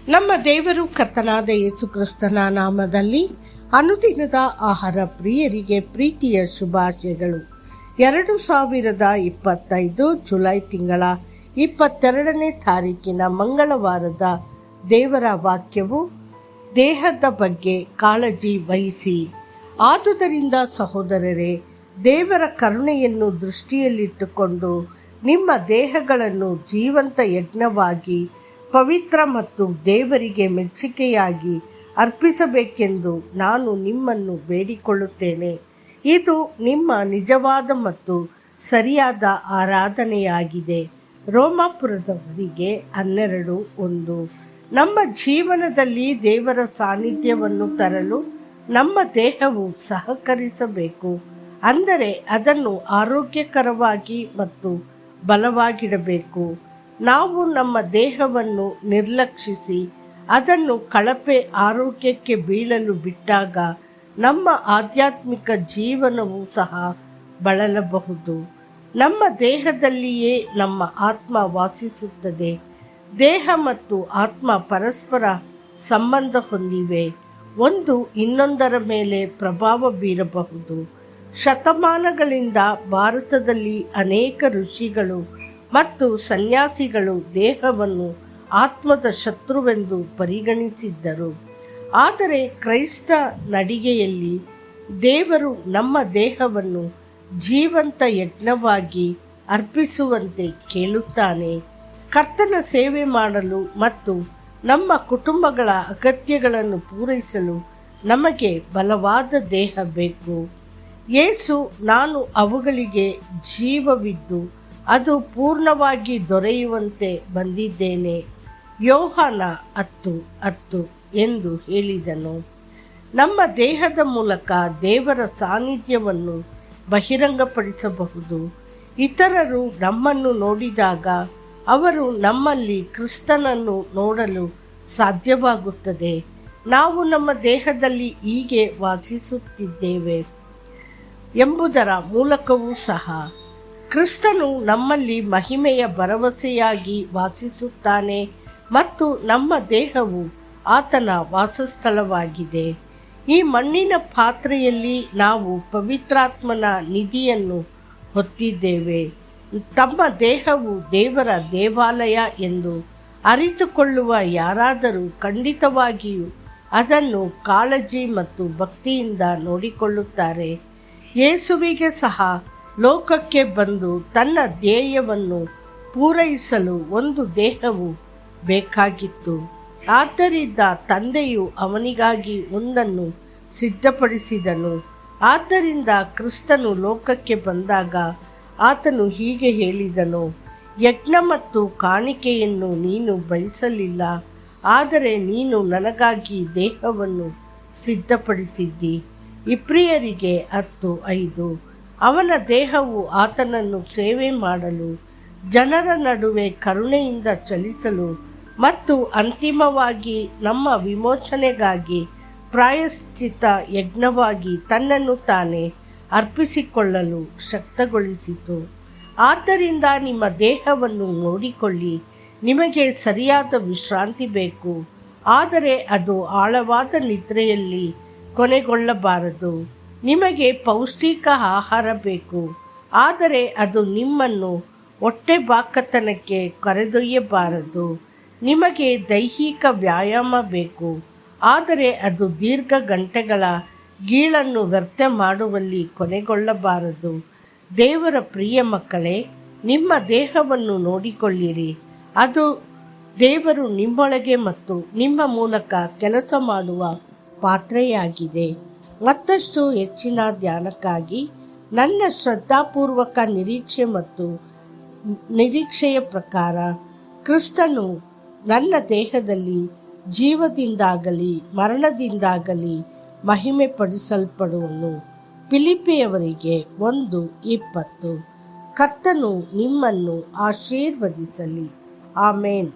ನಮ್ಮ ದೇವರು ಕರ್ತನಾದ ಯೇಸು ಕ್ರಿಸ್ತನ ನಾಮದಲ್ಲಿ ಅನುದಿನದ ಆಹಾರ ಪ್ರಿಯರಿಗೆ ಪ್ರೀತಿಯ ಶುಭಾಶಯಗಳು. 2025 ಜುಲೈ ತಿಂಗಳ 22ನೇ ತಾರೀಕಿನ ಮಂಗಳವಾರದ ದೇವರ ವಾಕ್ಯವು, ದೇಹದ ಬಗ್ಗೆ ಕಾಳಜಿ ವಹಿಸಿ. ಆದುದರಿಂದ ಸಹೋದರರೇ, ದೇವರ ಕರುಣೆಯನ್ನು ದೃಷ್ಟಿಯಲ್ಲಿಟ್ಟುಕೊಂಡು ನಿಮ್ಮ ದೇಹಗಳನ್ನು ಜೀವಂತ ಯಜ್ಞವಾಗಿ ಪವಿತ್ರ ಮತ್ತು ದೇವರಿಗೆ ಮೆಚ್ಚುಗೆಯಾಗಿ ಅರ್ಪಿಸಬೇಕೆಂದು ನಾನು ನಿಮ್ಮನ್ನು ಬೇಡಿಕೊಳ್ಳುತ್ತೇನೆ. ಇದು ನಿಮ್ಮ ನಿಜವಾದ ಮತ್ತು ಸರಿಯಾದ ಆರಾಧನೆಯಾಗಿದೆ. ರೋಮಾಪುರದವರಿಗೆ 12:1. ನಮ್ಮ ಜೀವನದಲ್ಲಿ ದೇವರ ಸಾನ್ನಿಧ್ಯವನ್ನು ತರಲು ನಮ್ಮ ದೇಹವು ಸಹಕರಿಸಬೇಕು. ಅಂದರೆ ಅದನ್ನು ಆರೋಗ್ಯಕರವಾಗಿ ಮತ್ತು ಬಲವಾಗಿಡಬೇಕು. ನಾವು ನಮ್ಮ ದೇಹವನ್ನು ನಿರ್ಲಕ್ಷಿಸಿ ಅದನ್ನು ಕಳಪೆ ಆರೋಗ್ಯಕ್ಕೆ ಬೀಳಲು ಬಿಟ್ಟಾಗ ನಮ್ಮ ಆಧ್ಯಾತ್ಮಿಕ ಜೀವನವೂ ಸಹ ಬಳಲಬಹುದು. ನಮ್ಮ ದೇಹದಲ್ಲಿಯೇ ನಮ್ಮ ಆತ್ಮ ವಾಸಿಸುತ್ತದೆ. ದೇಹ ಮತ್ತು ಆತ್ಮ ಪರಸ್ಪರ ಸಂಬಂಧ ಹೊಂದಿವೆ, ಒಂದು ಇನ್ನೊಂದರ ಮೇಲೆ ಪ್ರಭಾವ ಬೀರಬಹುದು. ಶತಮಾನಗಳಿಂದ ಭಾರತದಲ್ಲಿ ಅನೇಕ ಋಷಿಗಳು ಮತ್ತು ಸನ್ಯಾಸಿಗಳು ದೇಹವನ್ನು ಆತ್ಮದ ಶತ್ರುವೆಂದು ಪರಿಗಣಿಸಿದ್ದರು. ಆದರೆ ಕ್ರೈಸ್ತ ನಡಿಗೆಯಲ್ಲಿ ದೇವರು ನಮ್ಮ ದೇಹವನ್ನು ಜೀವಂತ ಯಜ್ಞವಾಗಿ ಅರ್ಪಿಸುವಂತೆ ಕೇಳುತ್ತಾನೆ. ಕರ್ತನ ಸೇವೆ ಮಾಡಲು ಮತ್ತು ನಮ್ಮ ಕುಟುಂಬಗಳ ಅಗತ್ಯಗಳನ್ನು ಪೂರೈಸಲು ನಮಗೆ ಬಲವಾದ ದೇಹ ಬೇಕು. ಯೇಸು, ನಾನು ಅವುಗಳಿಗೆ ಜೀವವಿದ್ದು ಅದು ಪೂರ್ಣವಾಗಿ ದೊರೆಯುವಂತೆ ಬಂದಿದ್ದೇನೆ, ಯೋಹಾನ 10:10 ಎಂದು ಹೇಳಿದನು. ನಮ್ಮ ದೇಹದ ಮೂಲಕ ದೇವರ ಸಾನ್ನಿಧ್ಯವನ್ನು ಬಹಿರಂಗಪಡಿಸಬಹುದು. ಇತರರು ನಮ್ಮನ್ನು ನೋಡಿದಾಗ ಅವರು ನಮ್ಮಲ್ಲಿ ಕ್ರಿಸ್ತನನ್ನು ನೋಡಲು ಸಾಧ್ಯವಾಗುತ್ತದೆ. ನಾವು ನಮ್ಮ ದೇಹದಲ್ಲಿ ಹೀಗೆ ವಾಸಿಸುತ್ತಿದ್ದೇವೆ ಎಂಬುದರ ಮೂಲಕವೂ ಸಹ ಕ್ರಿಸ್ತನು ನಮ್ಮಲ್ಲಿ ಮಹಿಮೆಯ ಭರವಸೆಯಾಗಿ ವಾಸಿಸುತ್ತಾನೆ ಮತ್ತು ನಮ್ಮ ದೇಹವು ಆತನ ವಾಸಸ್ಥಳವಾಗಿದೆ. ಈ ಮಣ್ಣಿನ ಪಾತ್ರೆಯಲ್ಲಿ ನಾವು ಪವಿತ್ರಾತ್ಮನ ನಿಧಿಯನ್ನು ಹೊತ್ತಿದ್ದೇವೆ. ತಮ್ಮ ದೇಹವು ದೇವರ ದೇವಾಲಯ ಎಂದು ಅರಿತುಕೊಳ್ಳುವ ಯಾರಾದರೂ ಖಂಡಿತವಾಗಿಯೂ ಅದನ್ನು ಕಾಳಜಿ ಮತ್ತು ಭಕ್ತಿಯಿಂದ ನೋಡಿಕೊಳ್ಳುತ್ತಾರೆ. ಯೇಸುವಿಗೆ ಸಹ ಲೋಕಕ್ಕೆ ಬಂದು ತನ್ನ ಧ್ಯೇಯವನ್ನು ಪೂರೈಸಲು ಒಂದು ದೇಹವು ಬೇಕಾಗಿತ್ತು. ಆದ್ದರಿಂದ ತಂದೆಯು ಅವನಿಗಾಗಿ ಒಂದನ್ನು ಸಿದ್ಧಪಡಿಸಿದನು. ಆದ್ದರಿಂದ ಕ್ರಿಸ್ತನು ಲೋಕಕ್ಕೆ ಬಂದಾಗ ಆತನು ಹೀಗೆ ಹೇಳಿದನು, ಯಜ್ಞ ಮತ್ತು ಕಾಣಿಕೆಯನ್ನು ನೀನು ಬಯಸಲಿಲ್ಲ, ಆದರೆ ನೀನು ನನಗಾಗಿ ದೇಹವನ್ನು ಸಿದ್ಧಪಡಿಸಿದ್ದಿ. ಇಬ್ರಿಯರಿಗೆ 10:5. ಅವನ ದೇಹವು ಆತನನ್ನು ಸೇವೆ ಮಾಡಲು, ಜನರ ನಡುವೆ ಕರುಣೆಯಿಂದ ಚಲಿಸಲು ಮತ್ತು ಅಂತಿಮವಾಗಿ ನಮ್ಮ ವಿಮೋಚನೆಗಾಗಿ ಪ್ರಾಯಶ್ಚಿತ್ತ ಯಜ್ಞವಾಗಿ ತನ್ನನ್ನು ತಾನೇ ಅರ್ಪಿಸಿಕೊಳ್ಳಲು ಶಕ್ತಗೊಳಿಸಿತು. ಆದ್ದರಿಂದ ನಿಮ್ಮ ದೇಹವನ್ನು ನೋಡಿಕೊಳ್ಳಿ. ನಿಮಗೆ ಸರಿಯಾದ ವಿಶ್ರಾಂತಿ ಬೇಕು, ಆದರೆ ಅದು ಆಳವಾದ ನಿದ್ರೆಯಲ್ಲಿ ಕೊನೆಗೊಳ್ಳಬಾರದು. ನಿಮಗೆ ಪೌಷ್ಟಿಕ ಆಹಾರ ಬೇಕು, ಆದರೆ ಅದು ನಿಮ್ಮನ್ನು ಹೊಟ್ಟೆಬಾಕತನಕ್ಕೆ ಕರೆದೊಯ್ಯಬಾರದು. ನಿಮಗೆ ದೈಹಿಕ ವ್ಯಾಯಾಮ ಬೇಕು, ಆದರೆ ಅದು ದೀರ್ಘ ಗಂಟೆಗಳ ಗೀಳನ್ನು ವ್ಯರ್ಥ ಮಾಡುವಲ್ಲಿ ಕೊನೆಗೊಳ್ಳಬಾರದು. ದೇವರ ಪ್ರಿಯ ಮಕ್ಕಳೇ, ನಿಮ್ಮ ದೇಹವನ್ನು ನೋಡಿಕೊಳ್ಳಿರಿ. ಅದು ದೇವರು ನಿಮ್ಮೊಳಗೆ ಮತ್ತು ನಿಮ್ಮ ಮೂಲಕ ಕೆಲಸ ಮಾಡುವ ಪಾತ್ರೆಯಾಗಿದೆ. ಮತ್ತಷ್ಟು ಹೆಚ್ಚಿನ ಧ್ಯಾನಕ್ಕಾಗಿ ನನ್ನ ಶ್ರದ್ಧಾಪೂರ್ವಕ ನಿರೀಕ್ಷೆಯ ಪ್ರಕಾರ ಕ್ರಿಸ್ತನು ನನ್ನ ದೇಹದಲ್ಲಿ ಜೀವದಿಂದಾಗಲಿ ಮರಣದಿಂದಾಗಲಿ ಮಹಿಮೆ ಪಡಿಸಲ್ಪಡುವನು. ಫಿಲಿಪ್ಪಿಯವರಿಗೆ 1:20. ಕರ್ತನು ನಿಮ್ಮನ್ನು ಆಶೀರ್ವದಿಸಲಿ. ಆಮೇನ್.